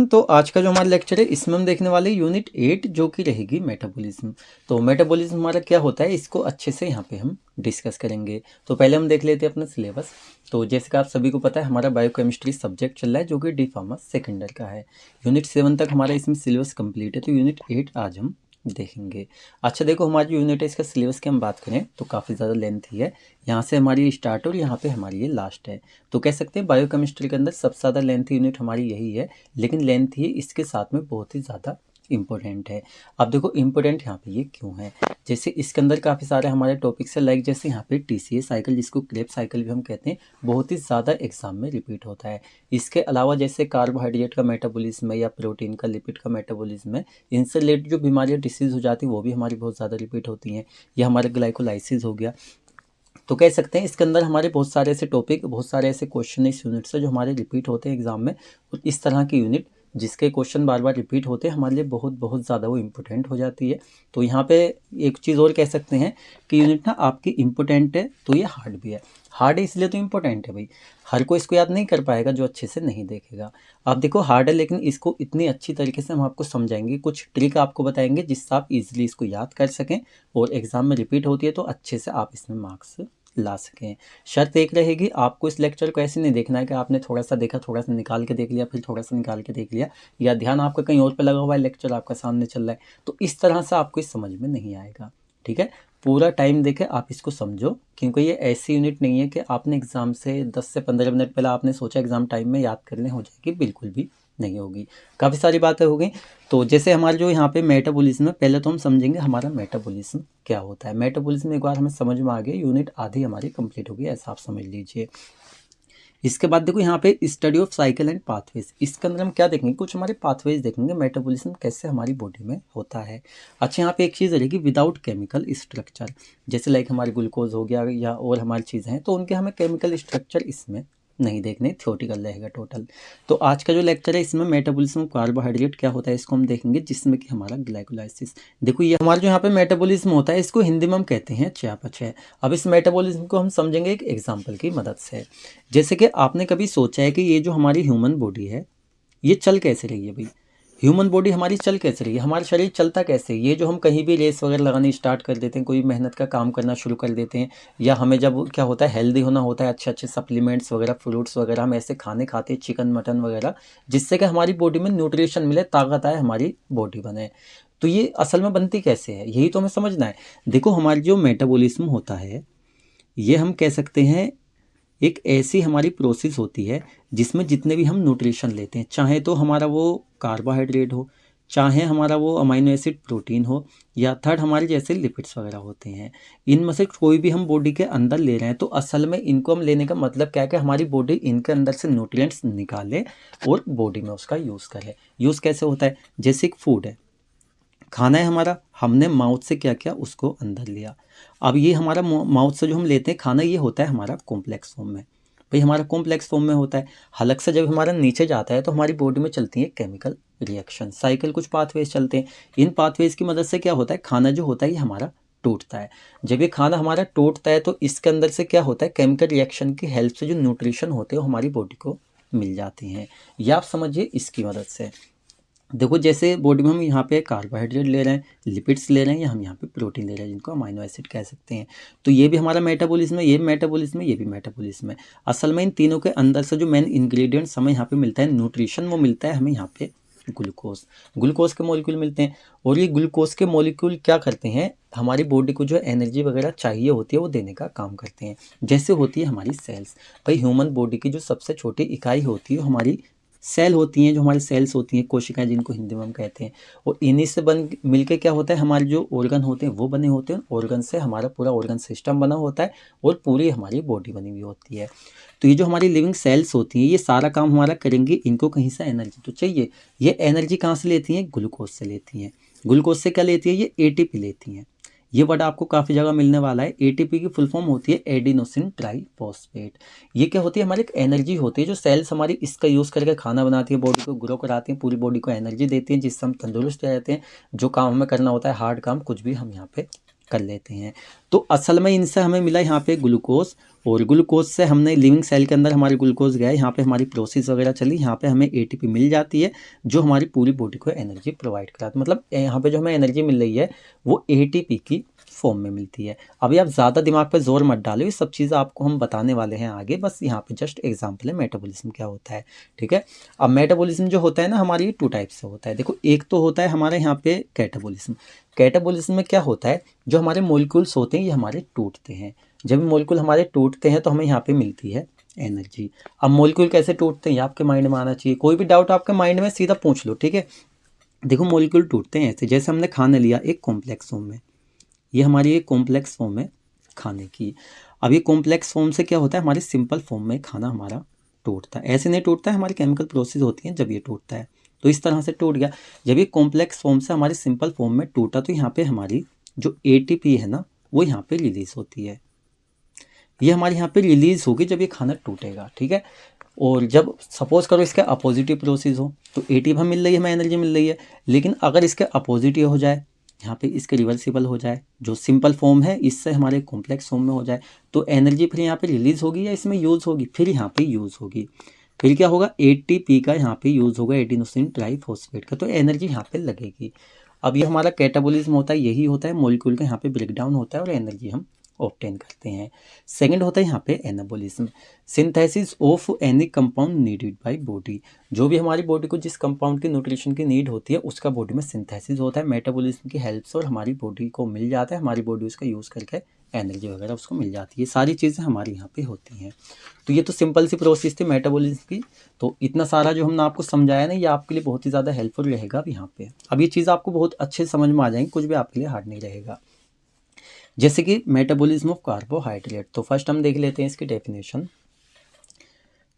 Everyone, तो आज का जो हमारा लेक्चर है इसमें हम देखने वाले यूनिट 8 जो कि रहेगी मेटाबॉलिज्म। तो मेटाबॉलिज्म हमारा क्या होता है इसको अच्छे से यहाँ पे हम डिस्कस करेंगे। तो पहले हम देख लेते हैं अपना सिलेबस। तो जैसे कि आप सभी को पता है हमारा बायोकेमिस्ट्री सब्जेक्ट चल रहा है जो कि डी फार्मा सेकेंड ईयर का है। यूनिट 7 तक हमारा इसमें सिलेबस कंप्लीट है, तो यूनिट 8 आज हम देखेंगे। अच्छा देखो, हमारी जो यूनिट है इसका सिलेबस की हम बात करें तो काफ़ी ज़्यादा लेंथी है। यहाँ से हमारी स्टार्ट और यहाँ पे हमारी ये लास्ट है। तो कह सकते हैं बायोकेमिस्ट्री के अंदर सबसे ज़्यादा लेंथी यूनिट हमारी यही है, लेकिन लेंथ ही इसके साथ में बहुत ही ज़्यादा इम्पोर्टेंट है। अब देखो इम्पोर्टेंट यहाँ पे ये क्यों है, जैसे इसके अंदर काफ़ी सारे हमारे टॉपिक्स है, लाइक जैसे यहाँ पे टीसीए साइकिल जिसको क्रेब्स साइकिल भी हम कहते हैं, बहुत ही ज़्यादा एग्जाम में रिपीट होता है। इसके अलावा जैसे कार्बोहाइड्रेट का मेटाबॉलिज्म है या प्रोटीन का लिपिड का मेटाबॉलिज्म है, इनसे रिलेटेड जो बीमारियाँ डिसीज़ हो जाती है वो भी हमारी बहुत ज़्यादा रिपीट होती हैं। या हमारा ग्लाइकोलाइसिस हो गया। तो कह सकते हैं इसके अंदर हमारे बहुत सारे ऐसे टॉपिक, बहुत सारे ऐसे क्वेश्चन इस यूनिट से जो हमारे रिपीट होते हैं एग्जाम में। और इस तरह की यूनिट जिसके क्वेश्चन बार बार रिपीट होते हैं हमारे लिए बहुत बहुत ज़्यादा वो इम्पोर्टेंट हो जाती है। तो यहाँ पे एक चीज़ और कह सकते हैं कि यूनिट ना आपकी इम्पोर्टेंट है तो ये हार्ड भी है। हार्ड है इसलिए तो इम्पोर्टेंट है भाई, हर कोई इसको याद नहीं कर पाएगा जो अच्छे से नहीं देखेगा। आप देखो हार्ड है लेकिन इसको इतनी अच्छी तरीके से हम आपको समझाएंगे, कुछ ट्रिक आपको बताएंगे जिससे आप इजीली इसको याद कर सकें और एग्जाम में रिपीट होती है तो अच्छे से आप इसमें मार्क्स ला सकें। शर्त एक रहेगी, आपको इस लेक्चर को ऐसे नहीं देखना है कि आपने थोड़ा सा देखा, थोड़ा सा निकाल के देख लिया, फिर थोड़ा सा निकाल के देख लिया, या ध्यान आपका कहीं और पे लगा हुआ है, लेक्चर आपका सामने चल रहा है, तो इस तरह से आपको इस समझ में नहीं आएगा। ठीक है, पूरा टाइम देके आप इसको समझो, क्योंकि ये ऐसी यूनिट नहीं है कि आपने एग्जाम से 10 से 15 मिनट पहले आपने सोचा एग्जाम टाइम में याद करने हो जाएगी, बिल्कुल भी नहीं होगी। काफ़ी सारी बातें हो गई। तो जैसे हमारे जो यहाँ पे मेटाबॉलिज्म है, पहले तो हम समझेंगे हमारा मेटाबॉलिज्म क्या होता है। मेटाबॉलिज्म एक बार हमें समझ में आ गया, यूनिट आधी हमारी कंप्लीट होगी, ऐसा आप समझ लीजिए। इसके बाद देखो यहाँ पे study of cycle and pathways, इसके अंदर हम क्या देखेंगे, कुछ हमारे पाथवेज देखेंगे, मेटाबॉलिज्म कैसे हमारी बॉडी में होता है। अच्छा यहाँ पे एक चीज़ रहेगी विदाउट केमिकल स्ट्रक्चर, जैसे लाइक हमारे ग्लूकोज हो गया या और हमारी चीज़ें हैं, तो उनके हमें केमिकल स्ट्रक्चर इसमें नहीं देखने, थ्योरेटिकल रहेगा टोटल। तो आज का जो लेक्चर है इसमें मेटाबॉलिज्म कार्बोहाइड्रेट क्या होता है इसको हम देखेंगे, जिसमें कि हमारा ग्लाइकोलाइसिस। देखो ये हमारा जो यहाँ पे मेटाबॉलिज्म होता है इसको हिंदी में हम कहते हैं चयापचय। अब इस मेटाबॉलिज्म को हम समझेंगे एक एग्जाम्पल की मदद से। जैसे कि आपने कभी सोचा है कि ये जो हमारी ह्यूमन बॉडी है ये चल कैसे रही है भाई, ह्यूमन बॉडी हमारी चल कैसे रही है, हमारा शरीर चलता कैसे है। ये जो हम कहीं भी रेस वगैरह लगानी स्टार्ट कर देते हैं, कोई मेहनत का काम करना शुरू कर देते हैं, या हमें जब क्या होता है हेल्दी होना होता है, अच्छे अच्छे सप्लीमेंट्स वगैरह फ्रूट्स वगैरह हम ऐसे खाने खाते हैं, चिकन मटन वगैरह, जिससे कि हमारी बॉडी में न्यूट्रिशन मिले, ताकत आए, हमारी बॉडी बने। तो ये असल में बनती कैसे है यही तो हमें समझना है। देखो हमारी जो मेटाबॉलिज्म होता है ये हम कह सकते हैं एक ऐसी हमारी प्रोसेस होती है जिसमें जितने भी हम न्यूट्रिशन लेते हैं, चाहे तो हमारा वो कार्बोहाइड्रेट हो, चाहे हमारा वो अमाइनो एसिड प्रोटीन हो, या थर्ड हमारे जैसे लिपिड्स वगैरह होते हैं, इनमें से कोई भी हम बॉडी के अंदर ले रहे हैं, तो असल में इनको हम लेने का मतलब क्या है कि हमारी बॉडी इनके अंदर से न्यूट्रिएंट्स निकाले और बॉडी में उसका यूज़ करे। यूज़ कैसे होता है, जैसे एक फूड है, खाना है हमारा, हमने माउथ से क्या किया उसको अंदर लिया। अब ये हमारा माउथ से जो हम लेते हैं खाना, ये होता है हमारा कॉम्प्लेक्स फॉर्म में। भाई हमारा कॉम्प्लेक्स फॉर्म में होता है, हलक से जब हमारा नीचे जाता है तो हमारी बॉडी में चलती है केमिकल रिएक्शन साइकिल, कुछ पाथवेज चलते हैं। इन पाथवेज की मदद से क्या होता है, खाना जो होता है ये हमारा टूटता है। जब ये खाना हमारा टूटता है तो इसके अंदर से क्या होता है, केमिकल रिएक्शन की हेल्प से जो न्यूट्रिशन होते हैं वो हमारी बॉडी को मिल जाती हैं। या आप समझिए इसकी मदद से। देखो जैसे बॉडी में हम यहाँ पे कार्बोहाइड्रेट ले रहे हैं, लिपिड्स ले रहे हैं, या हम यहाँ पे प्रोटीन ले रहे हैं जिनको अमाइनो एसिड कह सकते हैं, तो ये भी हमारा मेटाबॉलिज्म है, ये भी मेटाबॉलिज्म है, ये भी मेटाबॉलिज्म है। असल में इन तीनों के अंदर से जो मेन इंग्रेडिएंट्स हमें यहाँ पे मिलता है न्यूट्रिशन, वो मिलता है हमें यहाँ पे ग्लूकोज। ग्लूकोज के मॉलिक्यूल मिलते हैं, और ये ग्लूकोज के मॉलिक्यूल क्या करते हैं, हमारी बॉडी को जो एनर्जी वगैरह चाहिए होती है वो देने का काम करते हैं। जैसे होती है हमारी सेल्स, भाई ह्यूमन बॉडी की जो सबसे छोटी इकाई होती है हमारी सेल होती हैं, जो हमारी सेल्स होती हैं, कोशिकाएं जिनको हिंदी में हम कहते हैं, और इन्हीं से बन मिलके क्या होता है, हमारे जो ऑर्गन होते हैं वो बने होते हैं, ऑर्गन से हमारा पूरा ऑर्गन सिस्टम बना होता है और पूरी हमारी बॉडी बनी हुई होती है। तो ये जो हमारी लिविंग सेल्स होती हैं ये सारा काम हमारा करेंगी, इनको कहीं से एनर्जी तो चाहिए। ये एनर्जी कहाँ से लेती हैं, ग्लूकोज से लेती हैं। ग्लूकोज से क्या लेती है, ये एटीपी लेती हैं। ये वर्ड आपको काफ़ी जगह मिलने वाला है। एटीपी की फुल फॉर्म होती है एडिनोसिन ट्राइफॉस्फेट। ये क्या होती है, हमारी एक एनर्जी होती है, जो सेल्स हमारी इसका यूज़ करके खाना बनाती है, बॉडी को ग्रो कराती हैं, पूरी बॉडी को एनर्जी देती हैं, जिससे हम तंदुरुस्त रहते हैं। जो काम हमें करना होता है हार्ड काम, कुछ भी हम यहाँ पे कर लेते हैं। तो असल में इनसे हमें मिला यहाँ पे ग्लूकोज, और ग्लूकोज से हमने लिविंग सेल के अंदर हमारे ग्लूकोज गया, यहाँ पे हमारी प्रोसेस वगैरह चली, यहाँ पे हमें एटीपी मिल जाती है जो हमारी पूरी बॉडी को एनर्जी प्रोवाइड कराती है। मतलब यहाँ पे जो हमें एनर्जी मिल रही है वो एटीपी की फॉर्म में मिलती है। अभी आप ज़्यादा दिमाग पे जोर मत डालो, ये सब चीज़ें आपको हम बताने वाले हैं आगे, बस यहाँ पे जस्ट एग्जाम्पल है मेटाबॉलिज्म क्या होता है, ठीक है। अब मेटाबॉलिज्म जो होता है ना हमारी 2 टाइप से होता है। देखो एक तो होता है हमारे यहाँ पे कैटाबॉलिज्म। कैटाबॉलिज्म में क्या होता है, जो हमारे मॉलिक्यूल्स होते हैं ये हमारे टूटते हैं। जब मॉलिक्यूल हमारे टूटते हैं तो हमें यहाँ पे मिलती है एनर्जी। अब मॉलिक्यूल कैसे टूटते हैं ये आपके माइंड में आना चाहिए, कोई भी डाउट आपके माइंड में सीधा पूछ लो, ठीक है। देखो मॉलिक्यूल टूटते हैं ऐसे, जैसे हमने खाना लिया एक कॉम्प्लेक्स फॉर्म में, ये हमारी एक कॉम्प्लेक्स फॉर्म है खाने की। अब ये कॉम्प्लेक्स फॉर्म से क्या होता है, हमारे सिंपल फॉर्म में खाना हमारा टूटता है। ऐसे नहीं टूटता है, हमारी केमिकल प्रोसेस होती है जब ये टूटता है, तो इस तरह से टूट गया। जब ये कॉम्प्लेक्स फॉर्म से हमारे सिंपल फॉर्म में टूटा तो यहाँ पे हमारी जो एटीपी है ना वो यहाँ पे रिलीज होती है। ये हमारे यहाँ पे रिलीज होगी जब ये खाना टूटेगा, ठीक है। और जब सपोज करो इसके अपोजिटिव प्रोसेस हो तो एटीपी हमें मिल रही है, हमें एनर्जी मिल रही है। लेकिन अगर इसके अपोजिट हो जाए, यहाँ पे इसके रिवर्सिबल हो जाए, जो सिंपल फॉर्म है इससे हमारे कॉम्प्लेक्स फॉर्म में हो जाए, तो एनर्जी फिर यहाँ पे रिलीज होगी या इसमें यूज़ होगी, फिर यहाँ पे यूज़ होगी। फिर क्या होगा, एटीपी का यहाँ पे यूज़ होगा, एडिनोसिन ट्राइफॉस्फेट का, तो एनर्जी यहाँ पे लगेगी। अब ये हमारा कैटाबॉलिज्म होता है, यही होता है, मॉलिक्यूल का यहाँ पे ब्रेकडाउन होता है और एनर्जी हम ऑब्टेन करते हैं। सेकंड होता है यहाँ पे anabolism, synthesis of any compound needed by body. जो भी हमारी बॉडी को जिस कंपाउंड की न्यूट्रिशन की नीड होती है उसका बॉडी में सिंथेसिस होता है मेटाबॉलिज्म की हेल्प से, और हमारी बॉडी को मिल जाता है, हमारी बॉडी उसका यूज़ करके एनर्जी वगैरह उसको मिल जाती है। ये सारी चीज़ें हमारी यहाँ पे होती हैं। तो ये तो सिंपल सी प्रोसेस थी मेटाबॉलिज्म की। तो इतना सारा जो हमने आपको समझाया ना ये आपके लिए बहुत ही ज़्यादा हेल्पफुल रहेगा अब यहाँ पे। अब ये चीज़ आपको बहुत अच्छे समझ में आ जाएंगी, कुछ भी आपके लिए हार्ड नहीं रहेगा। जैसे कि मेटाबॉलिज्म ऑफ कार्बोहाइड्रेट, तो फर्स्ट हम देख लेते हैं इसकी definition.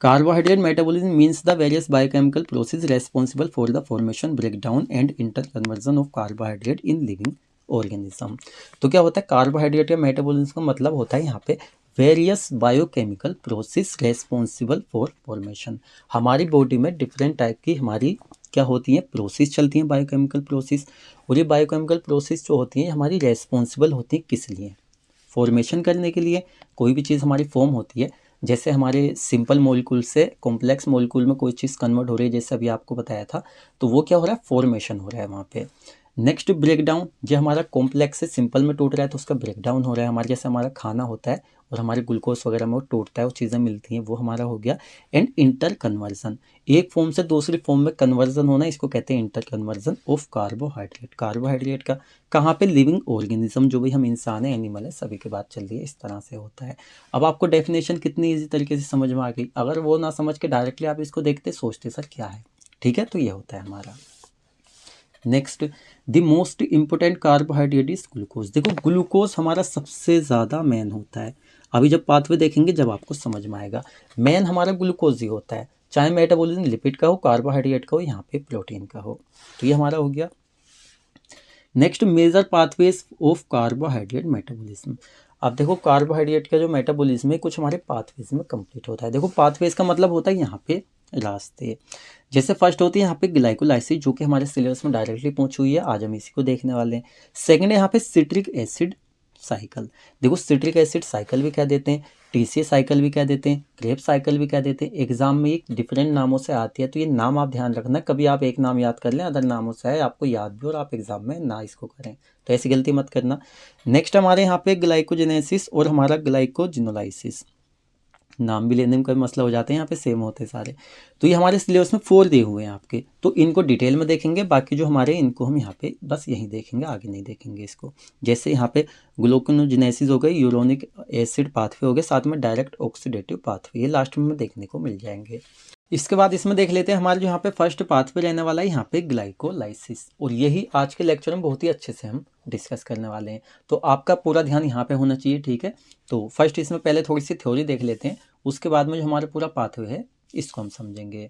Carbohydrate metabolism means the various biochemical process responsible for the formation, breakdown and inter conversion of carbohydrate in living organism. तो क्या होता है कार्बोहाइड्रेट या मेटाबॉलिज्म का मतलब होता है यहाँ पे various biochemical process responsible for formation. हमारी बॉडी में डिफरेंट टाइप की हमारी क्या होती हैं प्रोसेस चलती हैं, बायोकेमिकल प्रोसेस। और ये बायोकेमिकल प्रोसेस जो होती हैं हमारी रेस्पॉन्सिबल होती हैं किस लिए, फॉर्मेशन करने के लिए। कोई भी चीज़ हमारी फॉर्म होती है, जैसे हमारे सिंपल मॉलिक्यूल से कॉम्प्लेक्स मॉलिक्यूल में कोई चीज़ कन्वर्ट हो रही है, जैसे अभी आपको बताया था, तो वो क्या हो रहा है, फॉर्मेशन हो रहा है वहाँ पे। नेक्स्ट ब्रेकडाउन, जो हमारा कॉम्प्लेक्स से सिंपल में टूट रहा है तो उसका ब्रेकडाउन हो रहा है। हमारे जैसे हमारा खाना होता है और हमारे ग्लूकोज वगैरह में वो टूटता है, वो चीज़ें मिलती हैं, वो हमारा हो गया। एंड इंटर कन्वर्जन, एक फॉर्म से दूसरी फॉर्म में कन्वर्जन होना, इसको कहते हैं inter conversion of carbohydrate. Carbohydrate का कहाँ पे, लिविंग ऑर्गेनिज्म, जो भी हम इंसान है एनिमल है सभी की बात चल रही है, इस तरह से होता है। अब आपको डेफिनेशन कितनी ईजी तरीके से समझ में आ गई। अगर वो ना समझ के डायरेक्टली आप इसको देखते सोचते सर क्या है, ठीक है। तो ये होता है हमारा। Next, the most important carbohydrate is glucose. देखो ग्लूकोज हमारा सबसे ज़्यादा मेन होता है। अभी जब पाथवे देखेंगे जब आपको समझ में आएगा, मेन हमारा ग्लूकोज ही होता है, चाहे मेटाबॉलिज्म लिपिड का हो, कार्बोहाइड्रेट का हो, यहाँ पे प्रोटीन का हो। तो ये हमारा हो गया। Next, major pathways of carbohydrate metabolism. अब देखो कार्बोहाइड्रेट का जो मेटाबॉलिज्म है कुछ हमारे पाथवेज में कंप्लीट होता है। देखो पाथवेज का मतलब होता है यहाँ पे रास्ते। जैसे फर्स्ट होती है यहाँ पे ग्लाइकोलाइसिस, जो कि हमारे सिलेबस में डायरेक्टली पहुंची हुई है, आज हम इसी को देखने वाले हैं। सेकंड है यहाँ पे सिट्रिक एसिड साइकिल। देखो सिट्रिक एसिड साइकिल भी कह देते हैं, टीसीए साइकिल भी कह देते हैं, क्रेब साइकिल भी कह देते हैं। एग्जाम में एक डिफरेंट नामों से आती है, तो ये नाम आप ध्यान रखना, कभी आप एक नाम याद कर लें अदर नामों से है आपको याद भी और आप एग्जाम में ना इसको करें, तो ऐसी गलती मत करना। नेक्स्ट हमारे यहाँ पे ग्लाइकोजेनेसिस और हमारा ग्लाइकोजिनोलाइसिस, नाम भी लेने में कोई मसला हो जाते हैं, यहाँ पे सेम होते हैं सारे। तो ये हमारे सिलेबस में 4 दिए हुए हैं आपके, तो इनको डिटेल में देखेंगे, बाकी जो हमारे इनको हम यहाँ पे बस यही देखेंगे, आगे नहीं देखेंगे इसको। जैसे यहाँ पे ग्लूकोनोजेनेसिस हो गई, यूरोनिक एसिड पाथवे हो गए, साथ में डायरेक्ट ऑक्सीडेटिव पाथवे, ये लास्ट में देखने को मिल जाएंगे। इसके बाद इसमें देख लेते हैं हमारे जो यहाँ पे फर्स्ट पाथवे रहने वाला है यहाँ पे ग्लाइकोलाइसिस, और यही आज के लेक्चर में बहुत ही अच्छे से हम डिस्कस करने वाले हैं, तो आपका पूरा ध्यान यहाँ पे होना चाहिए, ठीक है। तो फर्स्ट इसमें पहले थोड़ी सी थ्योरी देख लेते हैं, उसके बाद में जो हमारा पूरा पाथवे है इसको हम समझेंगे।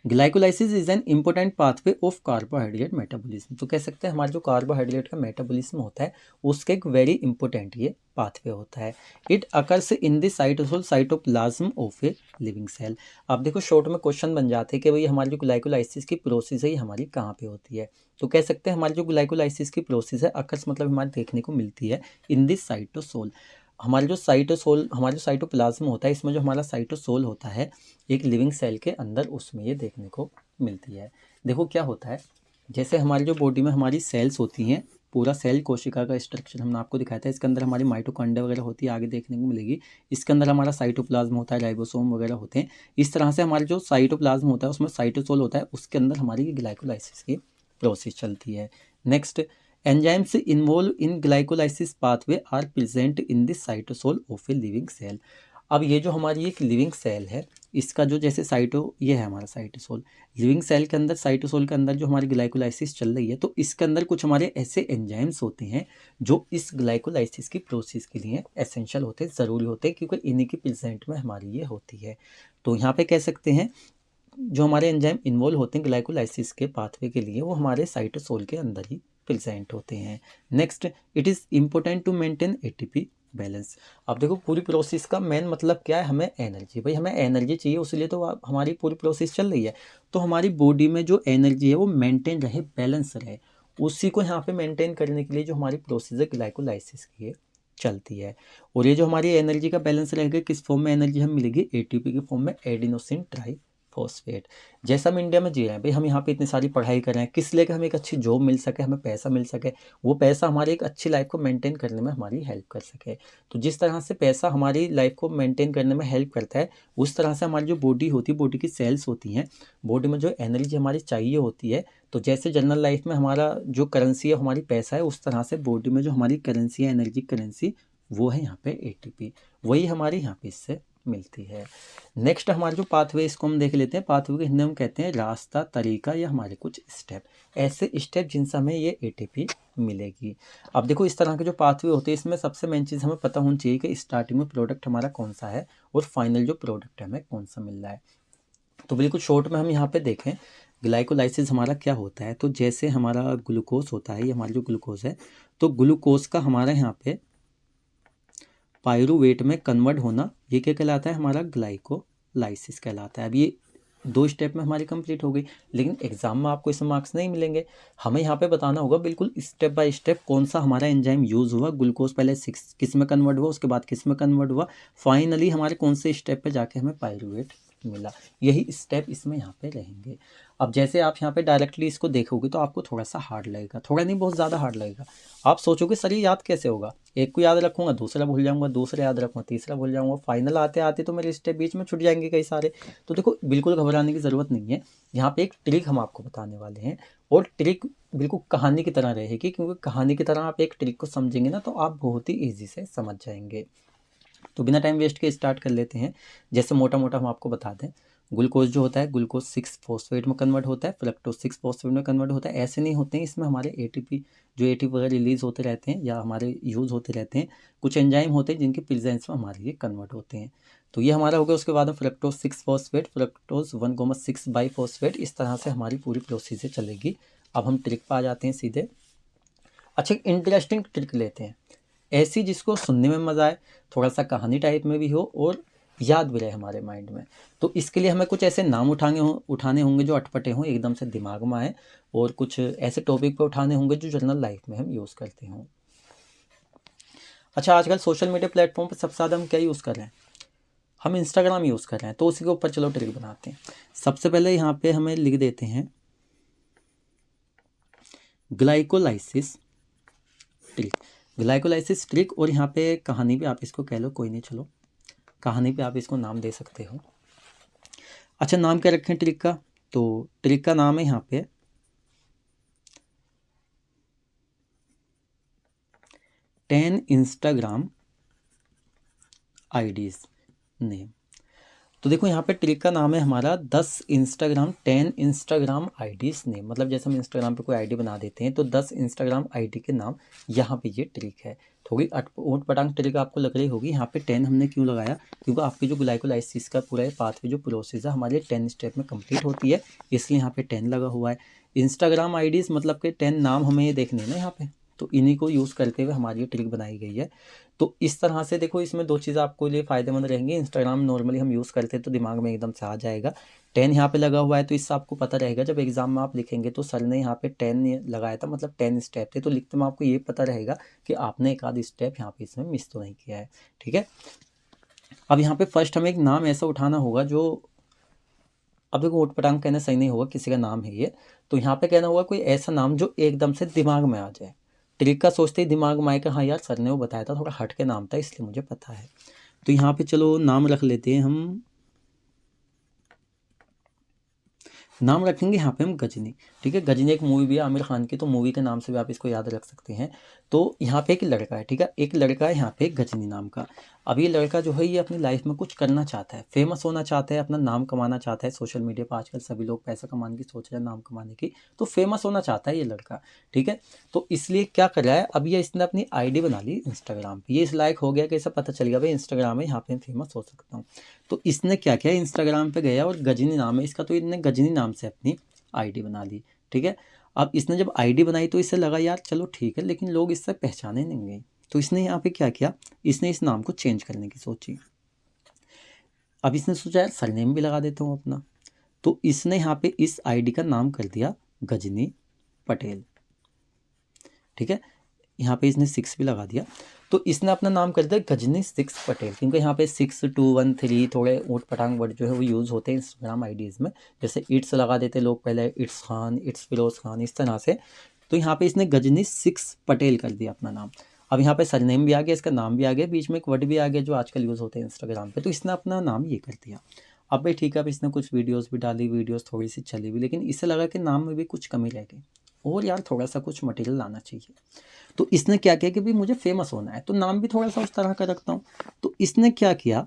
Glycolysis is an important pathway of carbohydrate metabolism. तो कह सकते हैं हमारा जो कार्बोहाइड्रेट का मेटाबॉलिज्म होता है उसका एक वेरी इंपॉर्टेंट ये पाथवे होता है। It occurs in the cytoplasm of a living cell. आप देखो शॉर्ट में क्वेश्चन बन जाते हैं कि भाई हमारी जो ग्लाइकोलाइसिस की प्रोसेस है ये हमारी कहाँ पे होती है। तो कह सकते हैं हमारी जो ग्लाइकोलाइसिस की प्रोसेस है अकर्स मतलब हमारे देखने को मिलती है इन दिस साइटोसोल। हमारे जो साइटोप्लाज्म होता है इसमें जो हमारा साइटोसोल होता है एक लिविंग सेल के अंदर उसमें ये देखने को मिलती है। देखो क्या होता है, जैसे हमारी जो बॉडी में हमारी सेल्स होती हैं, पूरा सेल कोशिका का स्ट्रक्चर हमने आपको दिखाया था। इसके अंदर हमारी माइटोकॉन्ड्रिया वगैरह होती है, आगे देखने को मिलेगी। इसके अंदर हमारा साइटोप्लाज्म होता है, राइबोसोम वगैरह होते हैं। इस तरह से हमारे जो साइटोप्लाज्म होता है उसमें साइटोसोल होता है, उसके अंदर हमारी ग्लाइकोलाइसिस की प्रोसेस चलती है। Next, enzymes involved in glycolysis pathway are present in the cytosol of a living cell. अब ये जो हमारी एक लिविंग सेल है इसका जो जैसे ये है हमारा साइटोसोल। लिविंग सेल के अंदर साइटोसोल के अंदर जो हमारी ग्लाइकोलाइसिस चल रही है तो इसके अंदर कुछ हमारे ऐसे एंजाइम्स होते हैं जो इस ग्लाइकोलाइसिस की प्रोसेस के लिए एसेंशियल होते हैं, ज़रूरी होते हैं, क्योंकि इन्हीं की प्रेजेंट में हमारी ये होती है। तो यहाँ पे कह सकते हैं जो हमारे एंजाइम इन्वॉल्व होते हैं ग्लाइकोलाइसिस के पाथवे के लिए वो हमारे साइटोसोल के अंदर ही प्रेजेंट होते हैं। Next, it is important to maintain ATP balance. अब देखो पूरी प्रोसेस का मेन मतलब क्या है, हमें एनर्जी, भाई हमें एनर्जी चाहिए, उसलिए तो हमारी पूरी प्रोसेस चल रही है। तो हमारी बॉडी में जो एनर्जी है वो मेंटेन रहे, बैलेंस रहे, उसी को यहाँ पे मेंटेन करने के लिए जो हमारी प्रोसेस है ग्लाइकोलाइसिस की है चलती है। और ये जो हमारी एनर्जी का बैलेंस रहेगा किस फॉर्म में एनर्जी हम मिलेगी, एटीपी की फॉर्म में, एडिनोसिन ट्राई फॉस्फेट। जैसा हम इंडिया में जी रहे हैं भाई, हम यहाँ पे इतनी सारी पढ़ाई कर रहे हैं किस लिए कि हमें एक अच्छी जॉब मिल सके, हमें पैसा मिल सके, वो पैसा हमारी एक अच्छी लाइफ को मेंटेन करने में हमारी हेल्प कर सके। तो जिस तरह से पैसा हमारी लाइफ को मेंटेन करने में हेल्प करता है उस तरह से हमारी जो बॉडी होती है, बॉडी की सेल्स होती हैं, बॉडी में जो एनर्जी हमारी चाहिए होती है, तो जैसे जनरल लाइफ में हमारा जो करेंसी है हमारी पैसा है, उस तरह से बॉडी में जो हमारी करेंसी है, एनर्जी करेंसी, वो है यहाँ पे एटीपी, वही हमारी यहाँ पे इससे मिलती है। नेक्स्ट हमारे जो पाथवे इसको हम देख लेते हैं। पाथवे के हिंदी में कहते हैं रास्ता, तरीका या हमारे कुछ स्टेप, ऐसे स्टेप जिनसे हमें ये एटीपी मिलेगी। अब देखो इस तरह के जो पाथवे होते हैं इसमें सबसे मेन चीज़ हमें पता होनी चाहिए कि स्टार्टिंग में प्रोडक्ट हमारा कौन सा है और फाइनल जो प्रोडक्ट है हमें कौन सा मिल रहा है। तो बिल्कुल शॉर्ट में हम यहाँ पे देखें ग्लाइकोलाइसिस हमारा क्या होता है। तो जैसे हमारा ग्लूकोज होता है, ये हमारा जो ग्लूकोज है, तो ग्लूकोज का हमारा यहाँ पे पायरुवेट में कन्वर्ट होना, ये क्या कहलाता है, हमारा ग्लाइकोलाइसिस कहलाता है। अब ये 2 स्टेप में हमारी कंप्लीट हो गई, लेकिन एग्जाम में आपको इसमें मार्क्स नहीं मिलेंगे। हमें यहाँ पे बताना होगा बिल्कुल स्टेप बाय स्टेप कौन सा हमारा एंजाइम यूज़ हुआ, ग्लूकोज पहले 6 किस में कन्वर्ट हुआ, उसके बाद किस में कन्वर्ट हुआ, फाइनली हमारे कौन से स्टेप पे जाके हमें पायरुवेट मिला, यही स्टेप इसमें यहाँ पे रहेंगे। अब जैसे आप यहाँ पे डायरेक्टली इसको देखोगे तो आपको थोड़ा सा हार्ड लगेगा, थोड़ा नहीं बहुत ज़्यादा हार्ड लगेगा। आप सोचोगे सर ये याद कैसे होगा, एक को याद रखूंगा दूसरा भूल जाऊंगा, दूसरा याद रखूंगा तीसरा भूल जाऊंगा, फाइनल आते आते तो मेरे स्टेप बीच में छूट जाएंगे कई सारे। तो देखो बिल्कुल घबराने की ज़रूरत नहीं है, यहाँ पे एक ट्रिक हम आपको बताने वाले हैं, और ट्रिक बिल्कुल कहानी की तरह रहेगी, क्योंकि कहानी की तरह आप एक ट्रिक को समझेंगे ना तो आप बहुत ही ईजी से समझ जाएंगे। तो बिना टाइम वेस्ट के स्टार्ट कर लेते हैं। जैसे मोटा मोटा हम आपको बता दें, ग्लूकोज जो होता है ग्लूकोज 6 फॉस्फेट में कन्वर्ट होता है, फ्रक्टोज 6 फॉस्फेट में कन्वर्ट होता है। ऐसे नहीं होते हैं, इसमें हमारे एटीपी जो एटीपी वगैरह रिलीज होते रहते हैं या हमारे यूज़ होते रहते हैं। कुछ एंजाइम होते हैं जिनके प्रेजेंस में हमारे ये कन्वर्ट होते हैं। तो ये हमारा हो गया। उसके बाद में fructose 6 phosphate, fructose 1,6 by phosphate, इस तरह से हमारी पूरी प्रोसेस चलेगी। अब हम ट्रिक पर आ जाते हैं सीधे। अच्छा इंटरेस्टिंग ट्रिक लेते हैं, ऐसी जिसको सुनने में मज़ा आए, थोड़ा सा कहानी टाइप में भी हो और याद भी रहे हमारे माइंड में। तो इसके लिए हमें कुछ ऐसे नाम उठाने होंगे जो अटपटे हों, एकदम से दिमाग में आए, और कुछ ऐसे टॉपिक पे उठाने होंगे जो जनरल लाइफ में हम यूज़ करते हों। अच्छा आजकल सोशल मीडिया प्लेटफॉर्म पर सबसे ज़्यादा हम क्या यूज़ कर रहे हैं, हम इंस्टाग्राम यूज़ कर रहे हैं। तो उसी के ऊपर चलो ट्रिक बनाते हैं। सबसे पहले यहाँ पे हमें लिख देते हैं ग्लाइकोलाइसिस ट्रिक, ग्लाइकोलाइसिस ट्रिक, और यहाँ पे कहानी भी आप इसको कह लो, कोई नहीं, चलो कहानी पे आप इसको नाम दे सकते हो। अच्छा नाम क्या रखें ट्रिक का, तो ट्रिक का नाम है यहाँ पे 10 इंस्टाग्राम आईडीज नेम। तो देखो यहाँ पे ट्रिक का नाम है हमारा 10 इंस्टाग्राम आईडीज ने, मतलब जैसे हम इंस्टाग्राम पे कोई आईडी बना देते हैं तो 10 इंस्टाग्राम आईडी के नाम, यहाँ पे ये ट्रिक है। थोड़ी ऊट पटांग ट्रिक आपको लग रही होगी। यहाँ पे 10 हमने क्यों लगाया, क्योंकि आपकी जो ग्लाइकोलाइसिस का पूरा पाथवे जो प्रोसेस है हमारे 10 स्टेप में कंप्लीट होती है, इसलिए यहाँ पे 10 लगा हुआ है। इंस्टाग्राम आईडीज मतलब के 10 नाम हमें ये देखने हैं ना यहाँ पे, तो इन्हीं को यूज़ करते हुए हमारी ये ट्रिक बनाई गई है। तो इस तरह से देखो, इसमें दो चीज़ आपको लिए फ़ायदेमंद रहेंगी। इंस्टाग्राम नॉर्मली हम यूज़ करते हैं तो दिमाग में एकदम से आ जाएगा। 10 यहाँ पे लगा हुआ है तो इससे आपको पता रहेगा, जब एग्जाम में आप लिखेंगे तो सर ने यहाँ पे 10 लगाया था, मतलब 10 स्टेप थे, तो लिखते में आपको ये पता रहेगा कि आपने एक आध स्टेप यहाँ पे इसमें मिस तो नहीं किया है। ठीक है, अब यहाँ पे फर्स्ट हमें एक नाम ऐसा उठाना होगा जो, अब देखो ऊट पटांग कहना सही नहीं होगा, किसी का नाम है ये, तो यहाँ पे कहना होगा कोई ऐसा नाम जो एकदम से दिमाग में आ जाए। ट्रिक का सोचते ही दिमाग में आए कि हाँ यार सर ने वो बताया था, थोड़ा हट के नाम था इसलिए मुझे पता है। तो यहाँ पे चलो नाम रख लेते हैं हम, नाम रखेंगे यहाँ पे हम गजनी। ठीक है, गजनी एक मूवी भी है आमिर खान की, तो मूवी के नाम से भी आप इसको याद रख सकते हैं। तो यहाँ पे एक लड़का है, ठीक है, एक लड़का है यहाँ पे गजनी नाम का। अब ये लड़का जो है ये अपनी लाइफ में कुछ करना चाहता है, फेमस होना चाहता है, अपना नाम कमाना चाहता है। सोशल मीडिया पर आजकल सभी लोग पैसा कमाने की सोच रहे हैं, नाम कमाने की, तो फेमस होना चाहता है ये लड़का। ठीक है, तो इसलिए क्या कर रहा है, अब ये इसने अपनी आईडी बना ली इंस्टाग्राम पे। ये इस लायक हो गया कि इसे पता चल गया भाई इंस्टाग्राम है, यहाँ पे फेमस हो सकता हूँ। तो इसने क्या किया, इंस्टाग्राम पे गया और गजनी नाम है इसका, तो इसने गजनी नाम से अपनी आईडी बना ली। ठीक है, अब इसने जब आईडी बनाई तो इसे लगा यार चलो ठीक है, लेकिन लोग इससे पहचाने नहीं, तो इसने यहाँ पे क्या किया, इसने इस नाम को चेंज करने की सोची। अब इसने सोचा यार सरनेम भी लगा देता हूँ अपना, तो इसने यहाँ पे इस आईडी का नाम कर दिया गजनी पटेल। ठीक है, यहाँ पे इसने 6 भी लगा दिया, तो इसने अपना नाम कर दिया गजनी 6 पटेल, क्योंकि यहाँ पे 6 2 1 3 थोड़े ऊट पटांग वर्ड जो है वो यूज़ होते हैं इंस्टाग्राम आईडीज़ में। जैसे इट्स लगा देते लोग पहले, इट्स खान, इट्स फिरोज़ खान, इस तरह से। तो यहाँ पे इसने गजनी 6 पटेल कर दिया अपना नाम। अब यहाँ पे सरनेम भी आ गया, इसका नाम भी आ गया, बीच में एक वर्ड भी आ गया जो आजकल यूज़ होते हैं इंस्टाग्राम पे, तो इसने अपना नाम ये कर दिया। अब भाई ठीक है, अब इसने कुछ वीडियोस भी डाली, वीडियोस थोड़ी सी चली भी, लेकिन इसे लगा कि नाम में भी कुछ कमी रह गई और यार थोड़ा सा कुछ मटेरियल लाना चाहिए। तो इसने क्या किया कि भाई मुझे फेमस होना है, तो नाम भी थोड़ा सा उस तरह का रखता हूँ। तो इसने क्या किया,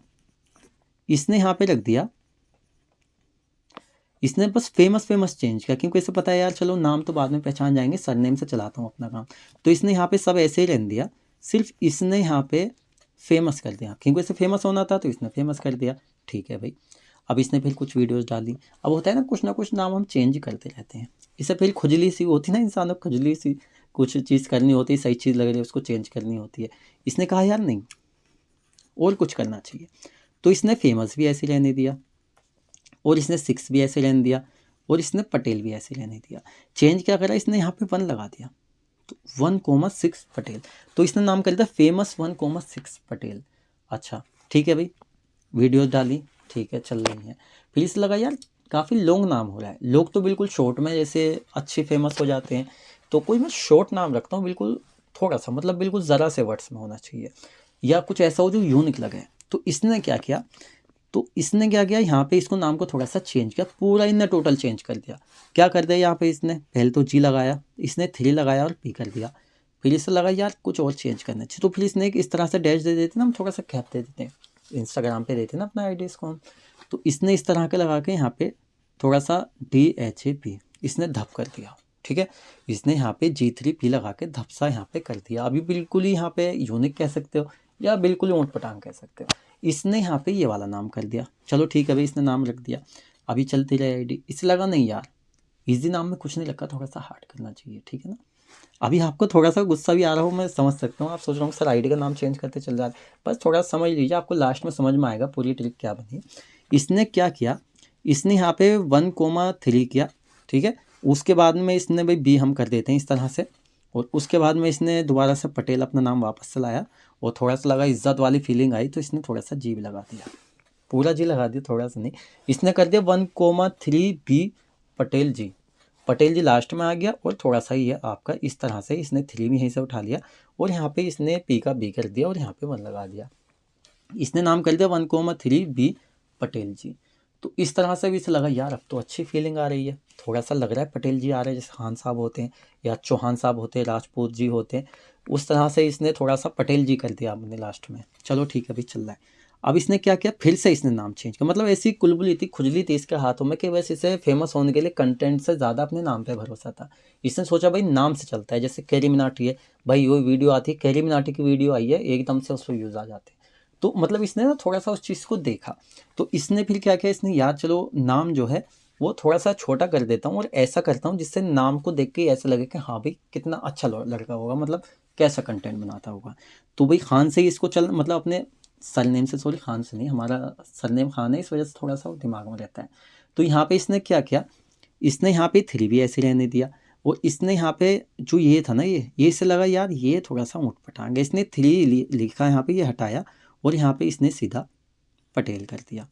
इसने यहाँ पे रख दिया, इसने बस फेमस चेंज किया, क्योंकि इसे पता है यार चलो नाम तो बाद में पहचान जाएंगे, सरनेम से चलाता हूँ अपना काम। तो इसने यहाँ पे सब ऐसे ही रहने दिया, सिर्फ इसने यहाँ पे फेमस कर दिया, क्योंकि इसे फेमस होना था तो इसने फेमस कर दिया। ठीक है भाई, अब इसने फिर कुछ वीडियोस डाली। अब होता है ना कुछ नाम हम चेंज करते रहते हैं, इसे फिर खुजली सी होती है ना, इंसानों को खुजली सी, कुछ चीज़ करनी होती है, सही चीज़ लग रही है उसको चेंज करनी होती है। इसने कहा यार नहीं, और कुछ करना चाहिए, तो इसने फेमस भी ऐसे रहने दिया, और इसने 6 भी ऐसे रहने दिया, और इसने पटेल भी ऐसे रहने दिया। चेंज क्या करा, इसने यहाँ पे 1 लगा दिया, तो 1,6 पटेल, तो इसने नाम कर दिया फेमस 1,6 पटेल। अच्छा ठीक है भाई, वीडियोस डाली, ठीक है चल रही हैं। फिर इसे लगा यार काफ़ी लॉन्ग नाम हो रहा है, लोग तो बिल्कुल शॉर्ट में जैसे अच्छे फेमस हो जाते हैं, तो कोई मैं शॉर्ट नाम रखता हूँ, बिल्कुल थोड़ा सा, मतलब बिल्कुल ज़रा से वर्ड्स में होना चाहिए, या कुछ ऐसा हो जो यूनिक लगे। तो इसने क्या किया, यहाँ पे इसको नाम को थोड़ा सा चेंज किया, पूरा इनने टोटल चेंज कर दिया। क्या कर दिया यहाँ पे इसने, पहले तो जी लगाया, इसने 3 लगाया और पी कर दिया। फिर इससे लगा यार कुछ और चेंज करना चाहिए, तो फिर इसने एक इस तरह से डैश दे देते ना, हम थोड़ा सा कैप दे देते हैं इंस्टाग्राम पे देते हैं ना अपना आईडीज़ को हम, तो इसने इस तरह के लगा के यहाँ पे थोड़ा सा DHAP इसने धप कर दिया। ठीक है, इसने यहाँ पे G3P लगा के धपसा यहाँ पे कर दिया। अभी बिल्कुल ही यहाँ पे यूनिक कह सकते हो या बिल्कुल ही ऊँट पटांग कह सकते हो। इसने यहाँ पे ये वाला नाम कर दिया, चलो ठीक है भाई, इसने नाम रख दिया। अभी चलती रहे आईडी, इसे लगा नहीं यार इजी नाम में कुछ नहीं लगा, थोड़ा सा हार्ड करना चाहिए। ठीक है ना, अभी आपको थोड़ा सा गुस्सा भी आ रहा हो, मैं समझ सकता हूँ, आप सोच रहा हूँ सर आईडी का नाम चेंज करते चल जा रहे, बस थोड़ा समझ लीजिए, आपको लास्ट में समझ में आएगा पूरी ट्रिक क्या बनी। इसने क्या किया, इसने यहाँ पे 1,3 किया। ठीक है, उसके बाद में इसने भाई बी हम कर देते हैं इस तरह से, और उसके बाद में इसने दोबारा से पटेल अपना नाम वापस से लाया, और थोड़ा सा लगा इज्जत वाली फीलिंग आई तो इसने थोड़ा सा जी भी लगा दिया, पूरा जी लगा दिया, थोड़ा सा नहीं, इसने कर दिया 1,3 बी पटेल जी। पटेल जी लास्ट में आ गया, और थोड़ा सा ही है आपका, इस तरह से इसने 3 भी यहीं से उठा लिया, और यहाँ पे इसने पी का बी कर दिया, और यहाँ पे 1 लगा दिया। इसने नाम कर दिया 1,3 बी पटेल जी। तो इस तरह से भी इसे लगा यार अब तो अच्छी फीलिंग आ रही है, थोड़ा सा लग रहा है पटेल जी आ रहे हैं, जैसे खान साहब होते हैं या चौहान साहब होते हैं, राजपूत जी होते हैं, उस तरह से इसने थोड़ा सा पटेल जी कर दिया अपने लास्ट में। चलो ठीक है भाई, चल रहा है। अब इसने क्या किया, फिर से इसने नाम चेंज किया। मतलब ऐसी कुलबुली थी, खुजली थी इसके हाथों में कि बस इसे फेमस होने के लिए कंटेंट से ज़्यादा अपने नाम पे भरोसा था। इसने सोचा भाई नाम से चलता है, जैसे कैरी मिनाटी है भाई, वो वीडियो आती है कैरी मिनाटी की वीडियो आई है, एकदम से उस पर व्यूज़ आ जाते हैं। तो मतलब इसने ना थोड़ा सा उस चीज़ को देखा, तो इसने फिर क्या किया, इसने यार चलो नाम जो है वो थोड़ा सा छोटा कर देता हूँ और ऐसा करता हूँ जिससे नाम को देख के ऐसा लगे कि हाँ भाई कितना अच्छा लड़का होगा, मतलब कैसा कंटेंट बनाता होगा। तो भाई खान से ही इसको चल, मतलब अपने सरनेम से, सॉरी खान से नहीं, हमारा सरनेम खान है, इस वजह से थोड़ा सा दिमाग में रहता है। तो यहाँ पे इसने क्या किया, इसने यहाँ पे 3 भी ऐसे रहने दिया, और इसने यहाँ पे जो ये था ना, ये इससे लगा यार ये थोड़ा सा ऊँटपटांग है, इसने 3 लिखा यहाँ पे, ये हटाया और यहाँ पे इसने सीधा पटेल कर दिया।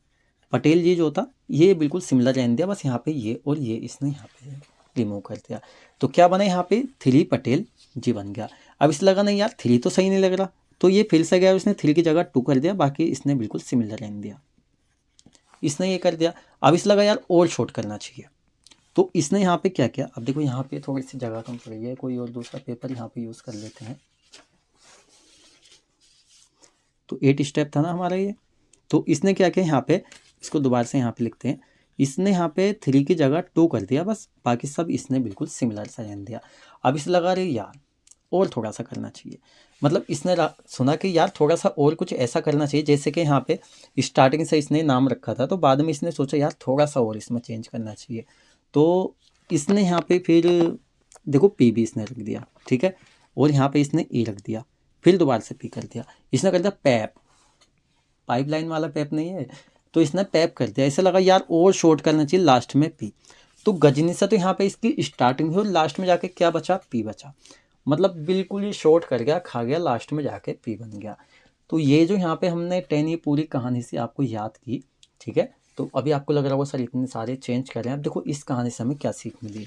पटेल ये जो था ये बिल्कुल सिमिलर रहने दिया, बस यहाँ पे ये और ये इसने यहाँ पे रिमूव कर दिया। तो क्या बना यहाँ पे 3 पटेल जी बन गया। अब इसे लगा नहीं यार 3 तो सही नहीं लग रहा, तो ये फिर से गया, उसने 3 की जगह 2 कर दिया, बाकी इसने बिल्कुल सिमिलर रहने दिया, इसने ये कर दिया। अब इसे लगा यार और शॉर्ट करना चाहिए, तो इसने यहाँ पे क्या किया, अब देखो यहाँ पे थोड़ी सी जगह कम पड़ गई है, कोई और दूसरा पेपर यहाँ पे यूज़ कर लेते हैं। तो 8 स्टेप था ना हमारा ये, तो इसने क्या किया यहाँ पे, इसको दोबारा से यहाँ पे लिखते हैं, इसने यहाँ पे 3 की जगह 2 कर दिया बस, बाकी सब इसने बिल्कुल सिमिलर सा रहने दिया। अब इसे लगा रही यार और थोड़ा सा करना चाहिए, मतलब इसने सुना कि यार थोड़ा सा और कुछ ऐसा करना चाहिए, जैसे कि यहाँ पे स्टार्टिंग से इसने नाम रखा था, तो बाद में इसने सोचा यार थोड़ा सा और इसमें चेंज करना चाहिए। तो इसने यहाँ पे फिर देखो पी भी इसने रख दिया, ठीक है, और यहाँ पे इसने ई रख दिया, फिर दोबारा से पी कर दिया, इसने कर दिया पैप, पाइपलाइन वाला पैप नहीं है, तो इसने पैप कर दिया। ऐसा लगा यार और शॉर्ट करना चाहिए, लास्ट में पी। तो गजनी से तो यहाँ पे इसकी स्टार्टिंग हुई और लास्ट में जाके क्या बचा, पी बचा, मतलब बिल्कुल ही शॉर्ट कर गया, खा गया, लास्ट में जाके पी बन गया। तो ये जो यहाँ पे हमने 10 ये पूरी कहानी से आपको याद की, ठीक है। तो अभी आपको लग रहा होगा सर इतने सारे चेंज कर रहे हैं, अब देखो इस कहानी से हमें क्या सीख मिली।